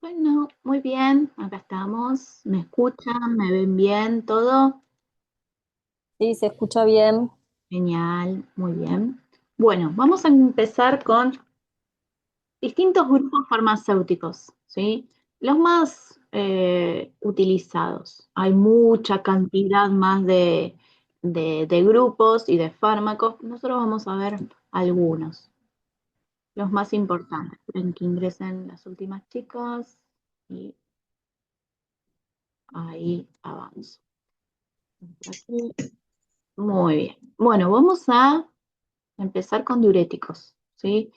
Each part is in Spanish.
Bueno, muy bien, acá estamos. ¿Me escuchan? ¿Me ven bien? ¿Todo? Sí, se escucha bien. Genial, muy bien. Bueno, vamos a empezar con distintos grupos farmacéuticos, ¿sí? Los más utilizados. Hay mucha cantidad más de grupos y de fármacos. Nosotros vamos a ver algunos, los más importantes. Esperen que ingresen las últimas chicas y ahí avanzo. Aquí. Muy bien. Bueno, vamos a empezar con diuréticos, ¿sí?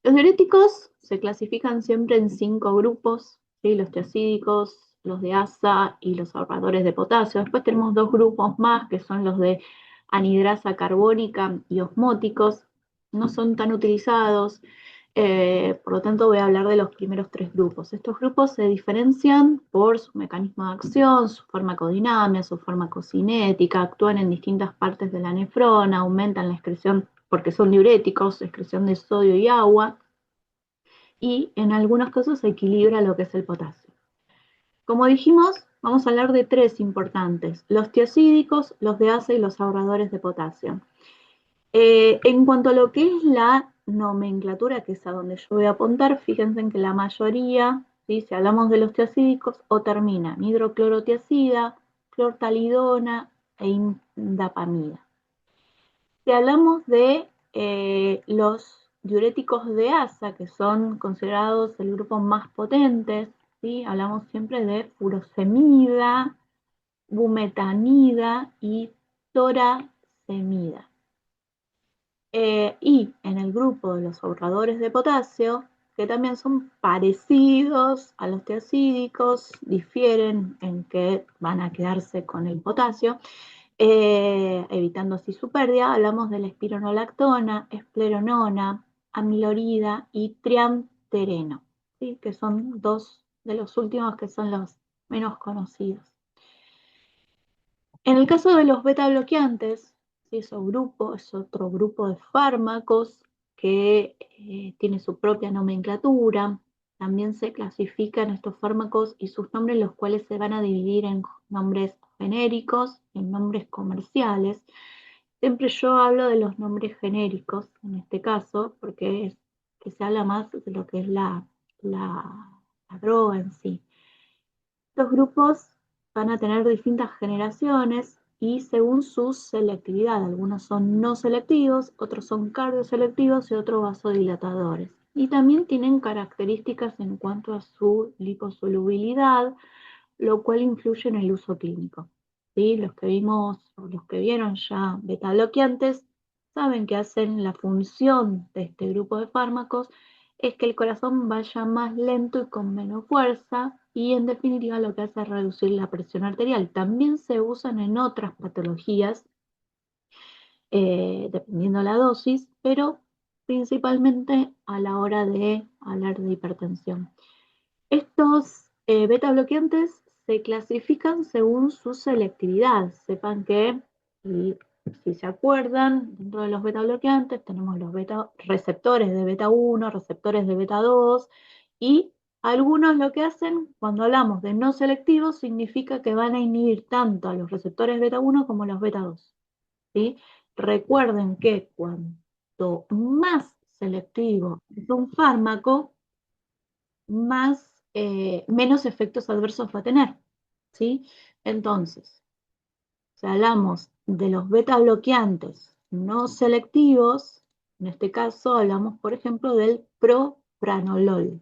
Los diuréticos se clasifican siempre en 5 grupos, ¿sí? Los tiacídicos, los de asa y los ahorradores de potasio. Después tenemos 2 grupos más, que son los de anhidrasa carbónica y osmóticos. No son tan utilizados, por lo tanto voy a hablar de los primeros 3 grupos. Estos grupos se diferencian por su mecanismo de acción, su farmacodinámica, su farmacocinética, actúan en distintas partes de la nefrona, aumentan la excreción, porque son diuréticos, excreción de sodio y agua, y en algunos casos equilibra lo que es el potasio. Como dijimos, vamos a hablar de 3 importantes: los tiacídicos, los de asa y los ahorradores de potasio. En cuanto a lo que es la nomenclatura, que es a donde yo voy a apuntar, fíjense en que la mayoría, ¿sí? Si hablamos de los tiacídicos, o termina en hidroclorotiazida, clortalidona e indapamida. Si hablamos de los diuréticos de asa, que son considerados el grupo más potente, ¿sí? Hablamos siempre de furosemida, bumetanida y toracemida. Y en el grupo de los ahorradores de potasio, que también son parecidos a los tiacídicos, difieren en que van a quedarse con el potasio, evitando así su pérdida, hablamos de la espironolactona, espleronona, amilorida y triamtereno, ¿sí? Que son 2 de los últimos que son los menos conocidos. En el caso de los beta bloqueantes, ¿sí? Es otro grupo de fármacos que tiene su propia nomenclatura. También se clasifican estos fármacos y sus nombres, los cuales se van a dividir en nombres genéricos y en nombres comerciales. Siempre yo hablo de los nombres genéricos, en este caso, porque es que se habla más de lo que es la droga en sí. Estos grupos van a tener distintas generaciones y según su selectividad. Algunos son no selectivos, otros son cardioselectivos y otros vasodilatadores. Y también tienen características en cuanto a su liposolubilidad, lo cual influye en el uso clínico. ¿Sí? Los que vimos, o los que vieron ya beta bloqueantes, saben que hacen la función de este grupo de fármacos es que el corazón vaya más lento y con menos fuerza, y en definitiva lo que hace es reducir la presión arterial. También se usan en otras patologías, dependiendo la dosis, pero principalmente a la hora de hablar de hipertensión. Estos beta bloqueantes se clasifican según su selectividad. Sepan que, y si se acuerdan, dentro de los beta bloqueantes tenemos los receptores de beta 1, receptores de beta 2, y algunos lo que hacen cuando hablamos de no selectivos significa que van a inhibir tanto a los receptores beta 1 como a los beta 2. ¿Sí? Recuerden que cuanto más selectivo es un fármaco, menos efectos adversos va a tener, ¿sí? Entonces, si hablamos de los beta bloqueantes no selectivos, en este caso hablamos, por ejemplo, del propranolol.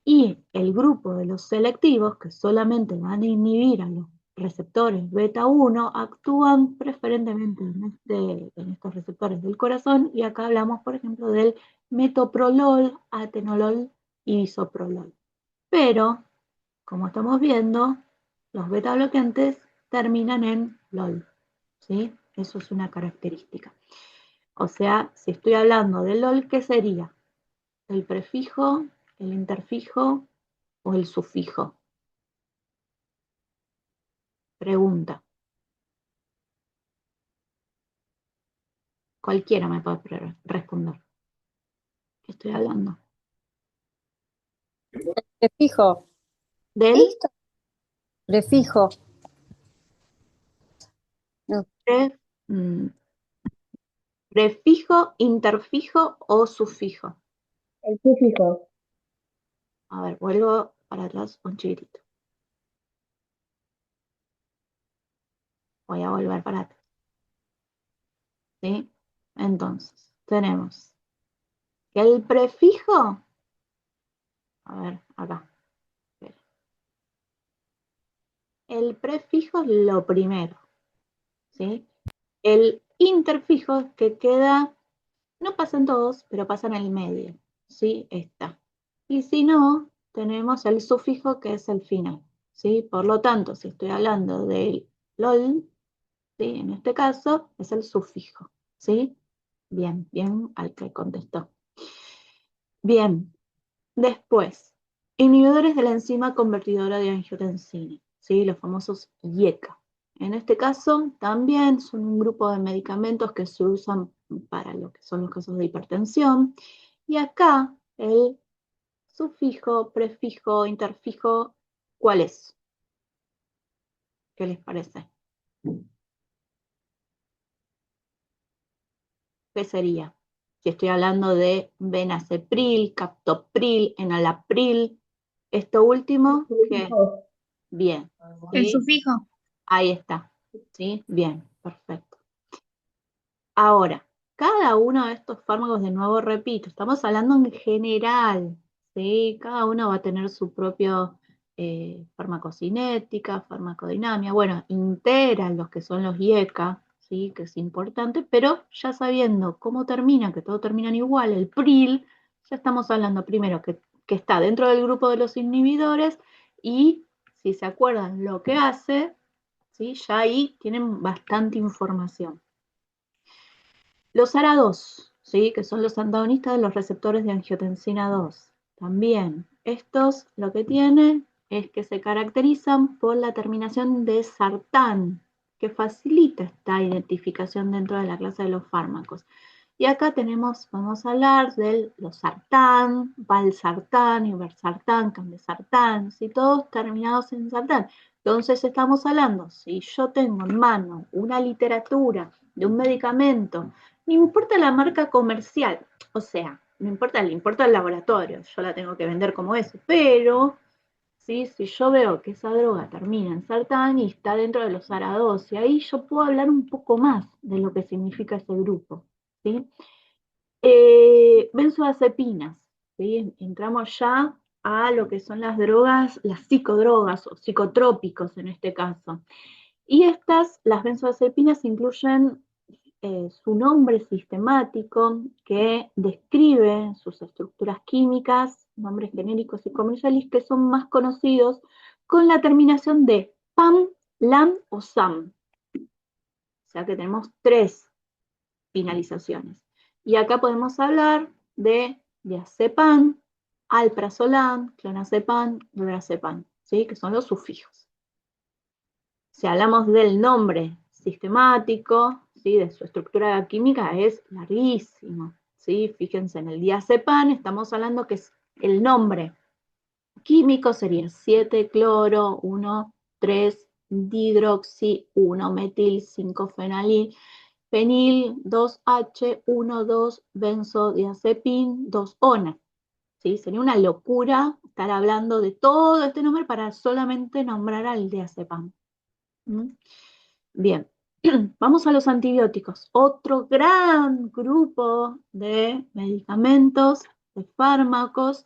Y el grupo de los selectivos, que solamente van a inhibir a los receptores beta 1, actúan preferentemente en estos receptores del corazón, y acá hablamos, por ejemplo, del metoprolol, atenolol y bisoprolol. Pero, como estamos viendo, los beta bloqueantes terminan en LOL, ¿sí? Eso es una característica. O sea, si estoy hablando de LOL, ¿qué sería? ¿El prefijo, el interfijo o el sufijo? Pregunta. Cualquiera me puede responder. ¿Qué estoy hablando? Prefijo. del ¿Listo? Prefijo. No, pre- mm, prefijo, interfijo o sufijo. el sufijo. A ver, vuelvo para atrás un chiquitito. Voy a volver para atrás. ¿Sí? Entonces, tenemos que el prefijo, a ver, acá. Espera. El prefijo es lo primero, ¿sí? El interfijo que queda, no pasan todos, pero pasa en el medio, ¿sí? Está. Y si no, tenemos el sufijo que es el final, ¿sí? Por lo tanto, si estoy hablando del LOL, ¿sí? En este caso es el sufijo, ¿sí? Bien, bien al que contestó. Bien, después, inhibidores de la enzima convertidora de angiotensina, ¿sí? Los famosos IECA. En este caso, también son un grupo de medicamentos que se usan para lo que son los casos de hipertensión. Y acá, el sufijo, prefijo, interfijo, ¿cuál es? ¿Qué les parece? ¿Qué sería? Si estoy hablando de benacepril, captopril, enalapril, esto último, ¿qué? Bien, El ¿sí? sufijo. Ahí está, ¿sí? Bien, perfecto. Ahora, cada uno de estos fármacos, de nuevo repito, estamos hablando en general, ¿sí? Cada uno va a tener su propio farmacocinética, farmacodinámica, bueno, integran los que son los IECA, ¿sí? Que es importante, pero ya sabiendo cómo termina, que todos terminan igual, el PRIL, ya estamos hablando primero que está dentro del grupo de los inhibidores y si se acuerdan lo que hace, ¿sí? Ya ahí tienen bastante información. Los ARA2, ¿sí? Que son los antagonistas de los receptores de angiotensina 2. También, estos lo que tienen es que se caracterizan por la terminación de sartán, que facilita esta identificación dentro de la clase de los fármacos. Y acá tenemos, vamos a hablar de los sartán, valsartán, iversartán, cambesartán, ¿sí? Todos terminados en sartán. Entonces estamos hablando, si yo tengo en mano una literatura de un medicamento, no importa la marca comercial, o sea, no importa, le importa el laboratorio, yo la tengo que vender como eso, pero ¿sí? Si yo veo que esa droga termina en sartán y está dentro de los ARA2, y ahí yo puedo hablar un poco más de lo que significa ese grupo, ¿sí? Benzodiazepinas, ¿sí? Entramos ya a lo que son las drogas, las psicodrogas o psicotrópicos en este caso. Y estas, las benzodiazepinas, incluyen su nombre sistemático que describe sus estructuras químicas, nombres genéricos y comerciales que son más conocidos con la terminación de PAM, LAM o SAM. O sea que tenemos tres finalizaciones. Y acá podemos hablar de diazepam, alprazolam, clonazepam, lorazepam, ¿sí? Que son los sufijos. Si hablamos del nombre sistemático, ¿sí? De su estructura química, es larguísimo, ¿sí? Fíjense, en el diazepam estamos hablando que es el nombre químico, sería 7-cloro, 1,3-dihidroxi, 1-metil, 5-fenalil, fenil, 2H, 1,2-benzodiazepin, 2-ona. ¿Sí? Sería una locura estar hablando de todo este nombre para solamente nombrar al diazepam. ¿Mm? Bien, vamos a los antibióticos. Otro gran grupo de medicamentos, de fármacos,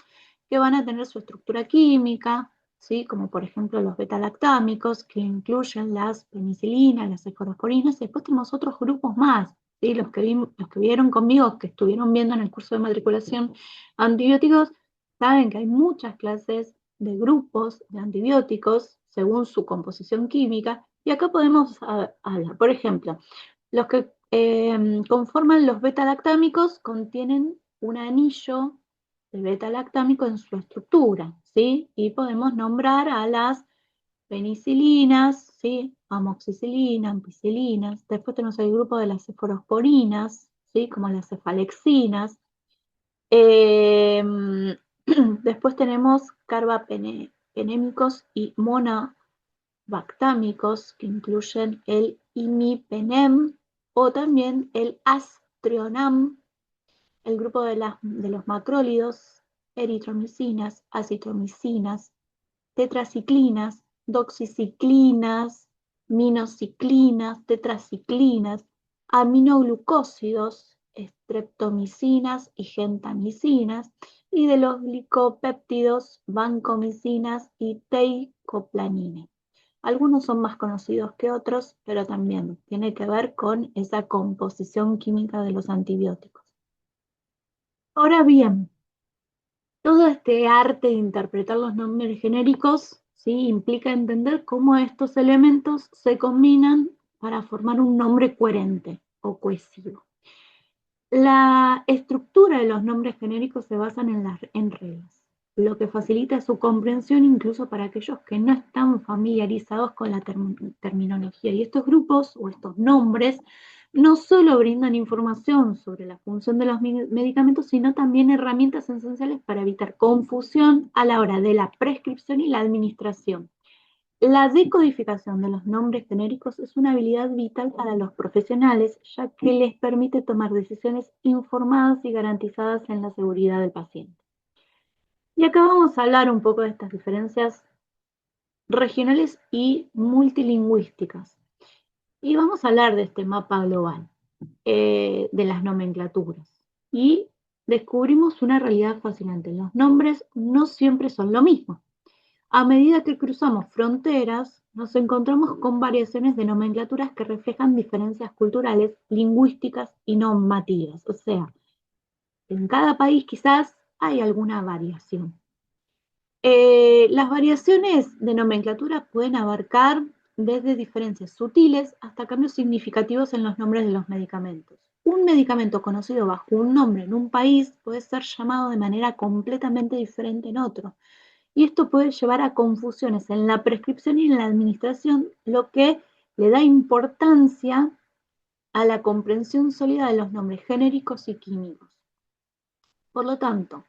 que van a tener su estructura química, ¿sí? Como por ejemplo los betalactámicos, que incluyen las penicilinas, las cefalosporinas, y después tenemos otros grupos más, ¿sí? Los que vieron conmigo, que estuvieron viendo en el curso de matriculación antibióticos, saben que hay muchas clases de grupos de antibióticos según su composición química, y acá podemos hablar, por ejemplo, los que conforman los beta-lactámicos contienen un anillo de beta-lactámico en su estructura, ¿sí? Y podemos nombrar a las penicilinas, ¿sí? Amoxicilina, ampicilinas. Después tenemos el grupo de las cefalosporinas, ¿sí? Como las cefalexinas. Después tenemos carbapenémicos y monobactámicos, que incluyen el imipenem o también el astrionam, el grupo de los macrólidos, eritromicinas, acitromicinas, tetraciclinas, doxiciclinas, minociclinas, tetraciclinas, aminoglucósidos, streptomicinas y gentamicinas, y de los glicopéptidos, vancomicinas y teicoplanina. Algunos son más conocidos que otros, pero también tiene que ver con esa composición química de los antibióticos. Ahora bien, todo este arte de interpretar los nombres genéricos, ¿sí? Implica entender cómo estos elementos se combinan para formar un nombre coherente o cohesivo. La estructura de los nombres genéricos se basan en reglas, lo que facilita su comprensión incluso para aquellos que no están familiarizados con la terminología. Y estos grupos o estos nombres no solo brindan información sobre la función de los medicamentos, sino también herramientas esenciales para evitar confusión a la hora de la prescripción y la administración. La decodificación de los nombres genéricos es una habilidad vital para los profesionales, ya que les permite tomar decisiones informadas y garantizadas en la seguridad del paciente. Y acá vamos a hablar un poco de estas diferencias regionales y multilingüísticas. Y vamos a hablar de este mapa global, de las nomenclaturas. Y descubrimos una realidad fascinante. Los nombres no siempre son lo mismo. A medida que cruzamos fronteras, nos encontramos con variaciones de nomenclaturas que reflejan diferencias culturales, lingüísticas y normativas. O sea, en cada país quizás hay alguna variación. Las variaciones de nomenclatura pueden abarcar desde diferencias sutiles hasta cambios significativos en los nombres de los medicamentos. Un medicamento conocido bajo un nombre en un país puede ser llamado de manera completamente diferente en otro. Y esto puede llevar a confusiones en la prescripción y en la administración, lo que le da importancia a la comprensión sólida de los nombres genéricos y químicos. Por lo tanto,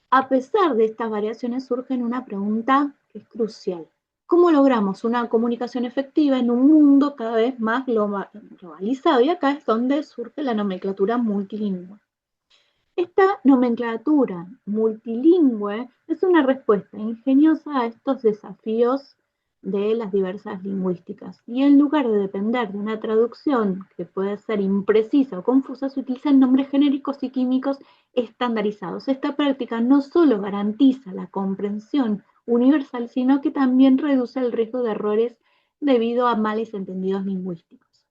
a pesar de estas variaciones, surge una pregunta que es crucial. ¿Cómo logramos una comunicación efectiva en un mundo cada vez más globalizado? Y acá es donde surge la nomenclatura multilingüe. Esta nomenclatura multilingüe es una respuesta ingeniosa a estos desafíos de las diversas lingüísticas. Y en lugar de depender de una traducción que puede ser imprecisa o confusa, se utilizan nombres genéricos y químicos estandarizados. Esta práctica no solo garantiza la comprensión universal, sino que también reduce el riesgo de errores debido a males entendidos lingüísticos.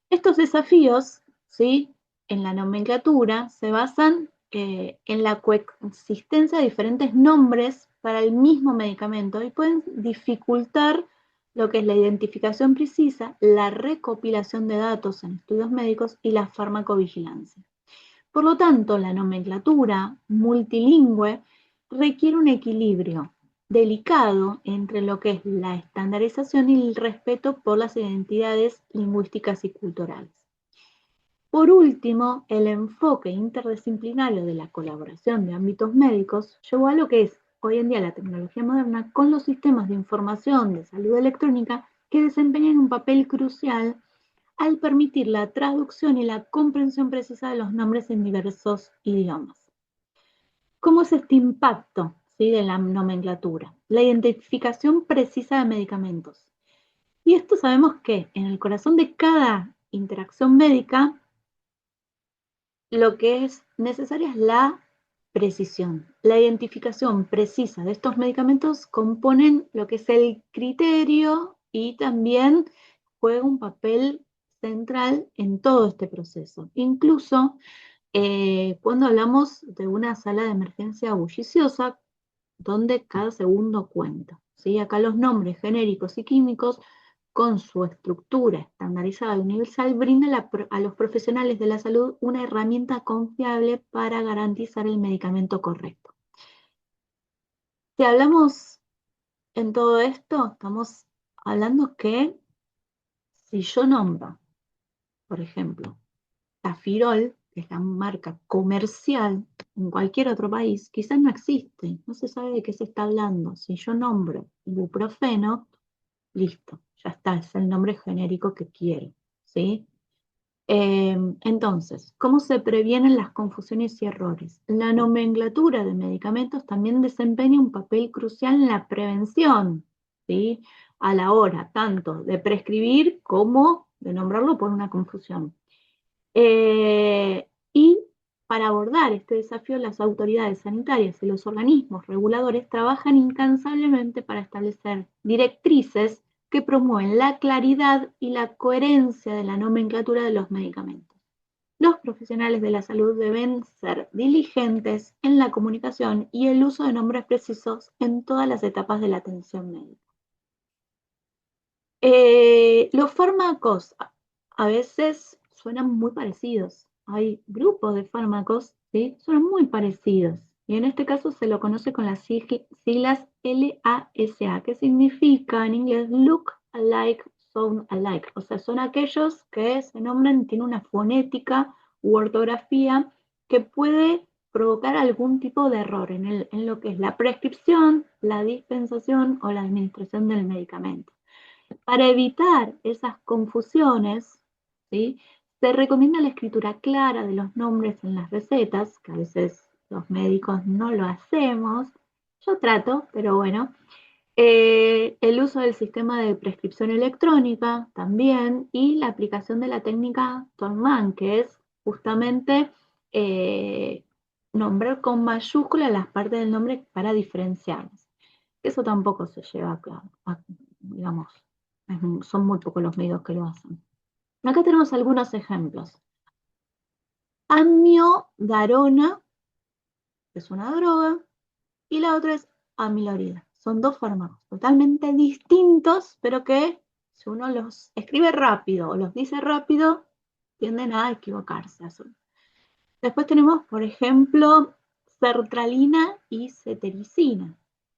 Estos desafíos, ¿sí?, en la nomenclatura se basan en la coexistencia de diferentes nombres para el mismo medicamento y pueden dificultar lo que es la identificación precisa, la recopilación de datos en estudios médicos y la farmacovigilancia. Por lo tanto, la nomenclatura multilingüe requiere un equilibrio delicado entre lo que es la estandarización y el respeto por las identidades lingüísticas y culturales. Por último, el enfoque interdisciplinario de la colaboración de ámbitos médicos llevó a lo que es hoy en día la tecnología moderna con los sistemas de información de salud electrónica que desempeñan un papel crucial al permitir la traducción y la comprensión precisa de los nombres en diversos idiomas. ¿Cómo es este impacto, ¿sí?, de la nomenclatura? La identificación precisa de medicamentos. Y esto sabemos que en el corazón de cada interacción médica, lo que es necesaria es la precisión. La identificación precisa de estos medicamentos componen lo que es el criterio y también juega un papel central en todo este proceso. Incluso cuando hablamos de una sala de emergencia bulliciosa, donde cada segundo cuenta, ¿sí? Acá los nombres genéricos y químicos, con su estructura estandarizada y universal, brindan a los profesionales de la salud una herramienta confiable para garantizar el medicamento correcto. Si hablamos en todo esto, estamos hablando que si yo nombro, por ejemplo, Tafirol, que es la marca comercial en cualquier otro país, quizás no existe, no se sabe de qué se está hablando. Si yo nombro ibuprofeno, listo, ya está, es el nombre genérico que quiero, ¿sí? Entonces, ¿cómo se previenen las confusiones y errores? La nomenclatura de medicamentos también desempeña un papel crucial en la prevención, ¿sí? A la hora tanto de prescribir como de nombrarlo por una confusión. Y para abordar este desafío, las autoridades sanitarias y los organismos reguladores trabajan incansablemente para establecer directrices que promueven la claridad y la coherencia de la nomenclatura de los medicamentos. Los profesionales de la salud deben ser diligentes en la comunicación y el uso de nombres precisos en todas las etapas de la atención médica. Los fármacos a veces suenan muy parecidos. Hay grupos de fármacos, ¿sí? Suenan muy parecidos. Y en este caso se lo conoce con las siglas LASA, que significa en inglés Look Alike, Sound Alike. O sea, son aquellos que se nombran, tienen una fonética u ortografía que puede provocar algún tipo de error en lo que es la prescripción, la dispensación o la administración del medicamento. Para evitar esas confusiones, ¿sí? Se recomienda la escritura clara de los nombres en las recetas, que a veces los médicos no lo hacemos. Yo trato, pero bueno. El uso del sistema de prescripción electrónica también y la aplicación de la técnica Tolman, que es justamente nombrar con mayúscula las partes del nombre para diferenciarlas. Eso tampoco se lleva digamos, son muy pocos los medios que lo hacen. Acá tenemos algunos ejemplos. Amiodarona, que es una droga, y la otra es amilorida. Son dos fármacos totalmente distintos, pero que si uno los escribe rápido o los dice rápido, tienden a equivocarse. Después tenemos, por ejemplo, sertralina y cetericina.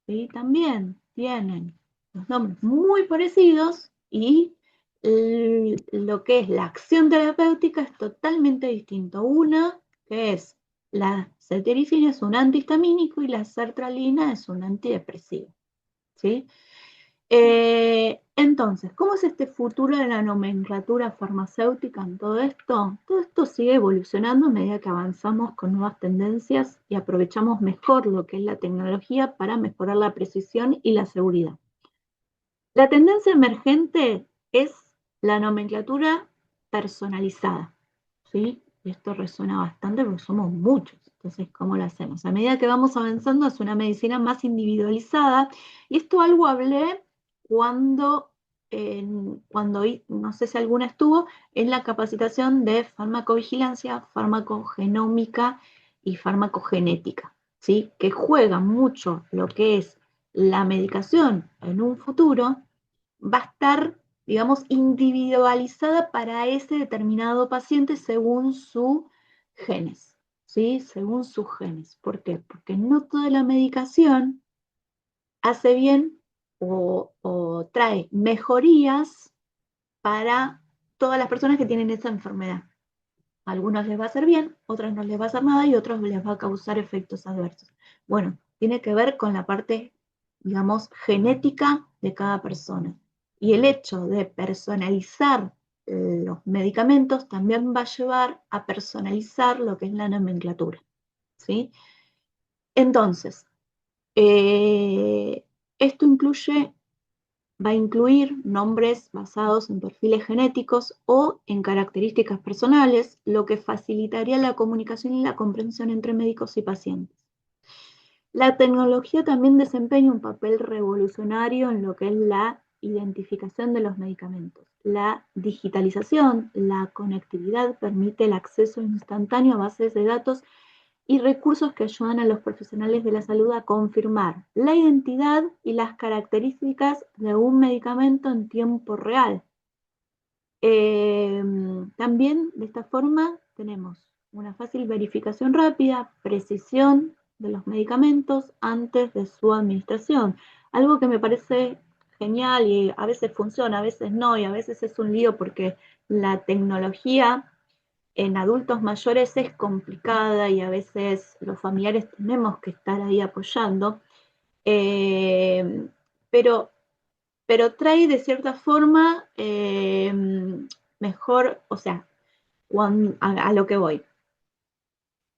¿Sí? También tienen los nombres muy parecidos y lo que es la acción terapéutica es totalmente distinto. Una que es la cetericina es un antihistamínico y la sertralina es un antidepresivo. ¿Sí? Entonces, ¿cómo es este futuro de la nomenclatura farmacéutica en todo esto? Todo esto sigue evolucionando a medida que avanzamos con nuevas tendencias y aprovechamos mejor lo que es la tecnología para mejorar la precisión y la seguridad. La tendencia emergente es la nomenclatura personalizada, ¿sí? Y esto resuena bastante porque somos muchos. Entonces, ¿cómo lo hacemos? A medida que vamos avanzando es una medicina más individualizada. Y esto algo hablé cuando, no sé si alguna estuvo, en la capacitación de farmacovigilancia, farmacogenómica y farmacogenética, ¿sí? Que juega mucho lo que es la medicación en un futuro, va a estar, digamos, individualizada para ese determinado paciente según sus genes, ¿sí? Según sus genes. ¿Por qué? Porque no toda la medicación hace bien o trae mejorías para todas las personas que tienen esa enfermedad. A algunos les va a hacer bien, otros no les va a hacer nada y otros les va a causar efectos adversos. Bueno, tiene que ver con la parte, digamos, genética de cada persona. Y el hecho de personalizar los medicamentos también va a llevar a personalizar lo que es la nomenclatura, ¿sí? Entonces, esto va a incluir nombres basados en perfiles genéticos o en características personales, lo que facilitaría la comunicación y la comprensión entre médicos y pacientes. La tecnología también desempeña un papel revolucionario en lo que es la identificación de los medicamentos. La digitalización, la conectividad permite el acceso instantáneo a bases de datos y recursos que ayudan a los profesionales de la salud a confirmar la identidad y las características de un medicamento en tiempo real. También de esta forma tenemos una fácil verificación rápida, precisión de los medicamentos antes de su administración. Algo que me parece genial y a veces funciona, a veces no, y a veces es un lío porque la tecnología en adultos mayores es complicada y a veces los familiares tenemos que estar ahí apoyando, eh, pero, pero trae de cierta forma mejor, o sea, a lo que voy.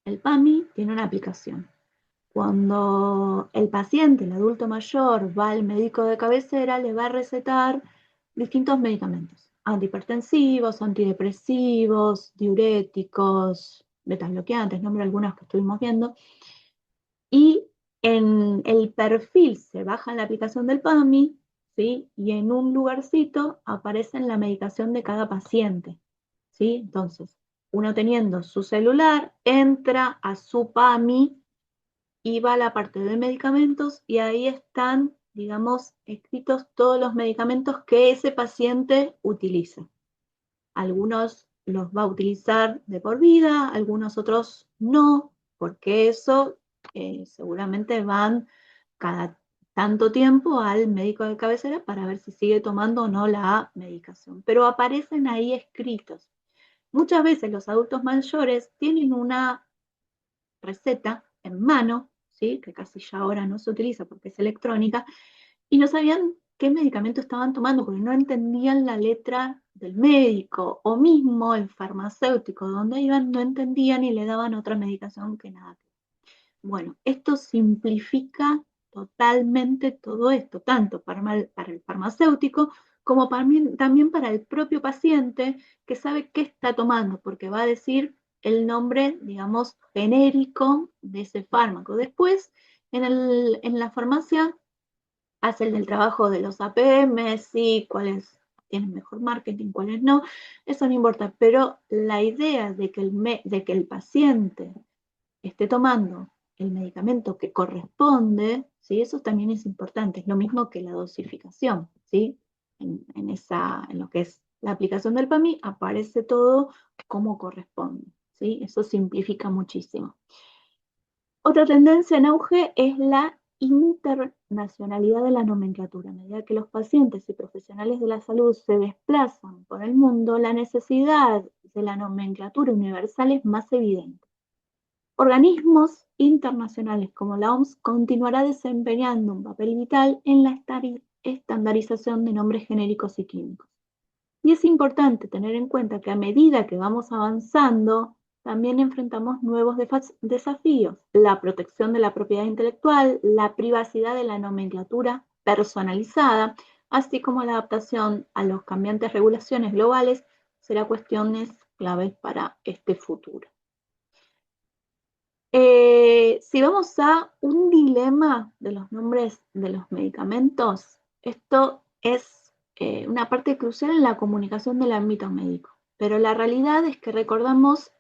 El PAMI tiene una aplicación. Cuando el paciente, el adulto mayor, va al médico de cabecera, le va a recetar distintos medicamentos, antihipertensivos, antidepresivos, diuréticos, betabloqueantes, nombre algunos que estuvimos viendo, y en el perfil se baja en la aplicación del PAMI, ¿sí? Y en un lugarcito aparece la medicación de cada paciente, ¿sí? Entonces, uno teniendo su celular, entra a su PAMI y va a la parte de medicamentos y ahí están, digamos, escritos todos los medicamentos que ese paciente utiliza. Algunos los va a utilizar de por vida, algunos otros no, porque eso seguramente van cada tanto tiempo al médico de cabecera para ver si sigue tomando o no la medicación. Pero aparecen ahí escritos. Muchas veces los adultos mayores tienen una receta en mano, ¿sí? Que casi ya ahora no se utiliza porque es electrónica, y no sabían qué medicamento estaban tomando porque no entendían la letra del médico o mismo el farmacéutico donde iban no entendían y le daban otra medicación que nada. Bueno, esto simplifica totalmente todo esto, tanto para el farmacéutico como también para el propio paciente que sabe qué está tomando, porque va a decir el nombre, digamos, genérico de ese fármaco. Después, en la farmacia, hace el del trabajo de los APM, sí, cuáles tienen mejor marketing, cuáles no, eso no importa, pero la idea de que el paciente esté tomando el medicamento que corresponde, ¿sí? Eso también es importante, es lo mismo que la dosificación, ¿sí? En lo que es la aplicación del PAMI aparece todo como corresponde, ¿sí? Eso simplifica muchísimo. Otra tendencia en auge es la internacionalidad de la nomenclatura. A medida que los pacientes y profesionales de la salud se desplazan por el mundo, la necesidad de la nomenclatura universal es más evidente. Organismos internacionales como la OMS continuará desempeñando un papel vital en la estandarización de nombres genéricos y químicos. Y es importante tener en cuenta que a medida que vamos avanzando, también enfrentamos nuevos desafíos, la protección de la propiedad intelectual, la privacidad de la nomenclatura personalizada, así como la adaptación a las cambiantes regulaciones globales, será cuestiones claves para este futuro. Si vamos a un dilema de los nombres de los medicamentos, esto es una parte crucial en la comunicación del ámbito médico, pero la realidad es que recordarlos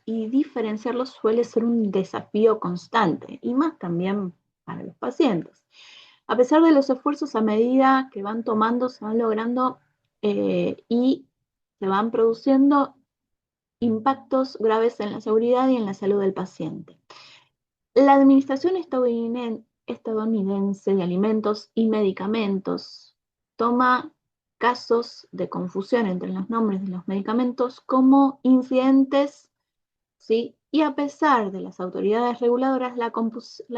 y diferenciarlos suele ser un desafío constante y más también para los pacientes. A pesar de los esfuerzos a medida que van tomando, se van logrando y se van produciendo impactos graves en la seguridad y en la salud del paciente. La Administración Estadounidense de Alimentos y Medicamentos toma casos de confusión entre los nombres de los medicamentos como incidentes, ¿sí? Y a pesar de las autoridades reguladoras, la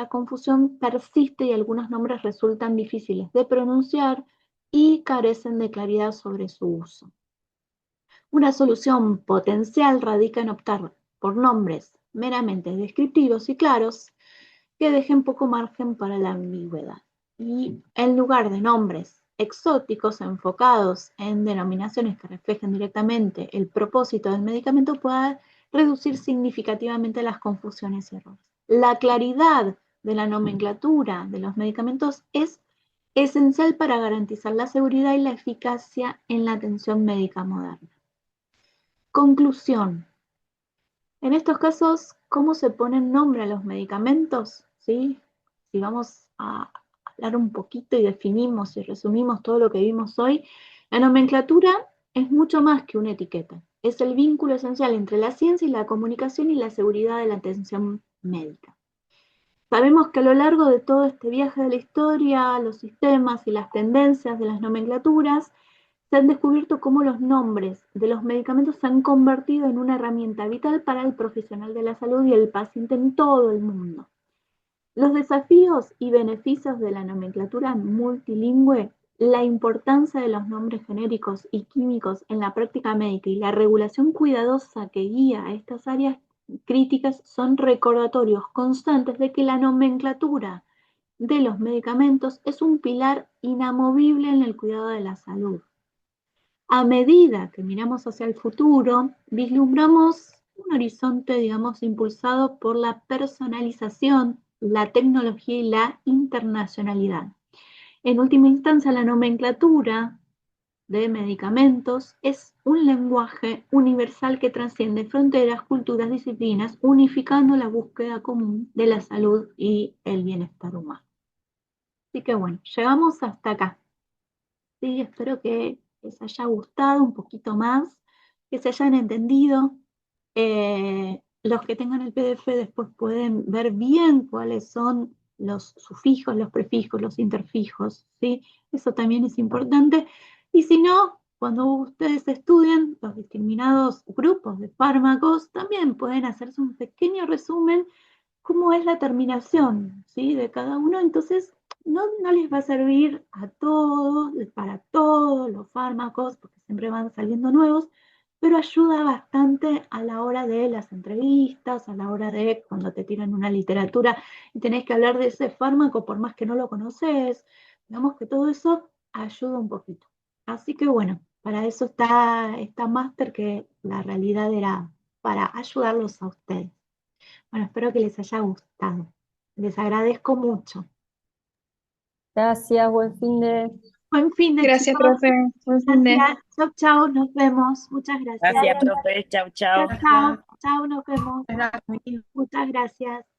confusión persiste y algunos nombres resultan difíciles de pronunciar y carecen de claridad sobre su uso. Una solución potencial radica en optar por nombres meramente descriptivos y claros que dejen poco margen para la ambigüedad. Y en lugar de nombres exóticos enfocados en denominaciones que reflejen directamente el propósito del medicamento, pueda reducir significativamente las confusiones y errores. La claridad de la nomenclatura de los medicamentos es esencial para garantizar la seguridad y la eficacia en la atención médica moderna. Conclusión. En estos casos, ¿cómo se ponen nombre a los medicamentos? ¿Sí? Si vamos a hablar un poquito y definimos y resumimos todo lo que vimos hoy, la nomenclatura es mucho más que una etiqueta. Es el vínculo esencial entre la ciencia y la comunicación y la seguridad de la atención médica. Sabemos que a lo largo de todo este viaje de la historia, los sistemas y las tendencias de las nomenclaturas se han descubierto cómo los nombres de los medicamentos se han convertido en una herramienta vital para el profesional de la salud y el paciente en todo el mundo. Los desafíos y beneficios de la nomenclatura multilingüe, la importancia de los nombres genéricos y químicos en la práctica médica y la regulación cuidadosa que guía a estas áreas críticas son recordatorios constantes de que la nomenclatura de los medicamentos es un pilar inamovible en el cuidado de la salud. A medida que miramos hacia el futuro, vislumbramos un horizonte, digamos, impulsado por la personalización, la tecnología y la internacionalidad. En última instancia, la nomenclatura de medicamentos es un lenguaje universal que trasciende fronteras, culturas, disciplinas, unificando la búsqueda común de la salud y el bienestar humano. Así que bueno, llegamos hasta acá. Sí, espero que les haya gustado un poquito más, que se hayan entendido. Los que tengan el PDF después pueden ver bien cuáles son los sufijos, los prefijos, los interfijos, ¿sí? Eso también es importante. Y si no, cuando ustedes estudian los discriminados grupos de fármacos, también pueden hacerse un pequeño resumen cómo es la terminación, ¿sí? De cada uno. Entonces, no les va a servir a todos, para todos los fármacos, porque siempre van saliendo nuevos, pero ayuda bastante a la hora de las entrevistas, a la hora de cuando te tiran una literatura y tenés que hablar de ese fármaco por más que no lo conoces. Digamos que todo eso ayuda un poquito. Así que bueno, para eso está esta máster, que la realidad era para ayudarlos a ustedes. Bueno, espero que les haya gustado. Les agradezco mucho. Gracias, buen fin de... Buen fin de, Gracias, chicos. profe. Buen fin de. Gracias. Chau, chau. Nos vemos. Muchas gracias. Gracias, profe. Chau, Chau, chau. chau. Chau, nos vemos. Gracias. Muchas gracias.